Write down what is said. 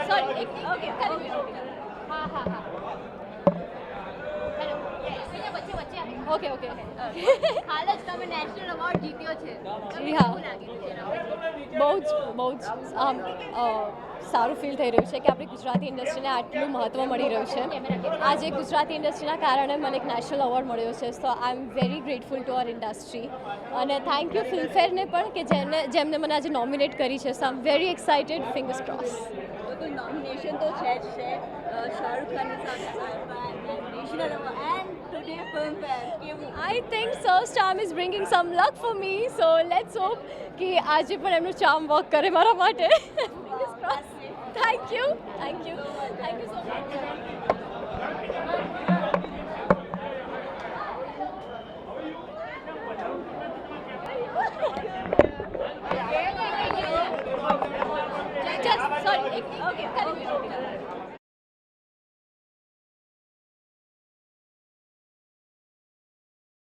Sorry okay હા હા હા હેલો અહીંયા વચ્ચે વચ્ચે ઓકે ઓકે હાલ જ તમે નેશનલ એવોર્ડ જીત્યો છે જી હા. કેવું લાગ્યું છે બહુ જ આમ સારું ફીલ થઈ રહ્યું છે કે આપણી ગુજરાતી ઇન્ડસ્ટ્રીને આટલું મહત્ત્વ મળી રહ્યું છે. આજે ગુજરાતી ઇન્ડસ્ટ્રીના કારણે મને એક નેશનલ એવોર્ડ મળ્યો છે. So I am very grateful to uh industry અને થેન્ક યુ ફિલ્મફેરને પણ કે જેમને મને આજે નોમિનેટ કરી છે. So I am very excited. Fingers cross. તો નોમિનેશન તો છે જ છે શાહરુખ ખાનની સાથે national and today Filmfare કેવું I think Sir Charm is bringing some luck for me. So let's hope કે આજે પણ એમનું ચાર્મ વર્ક કરે મારા માટે. Fingers crossed. Thank you. Thank you. Thank you so much. Just sorry okay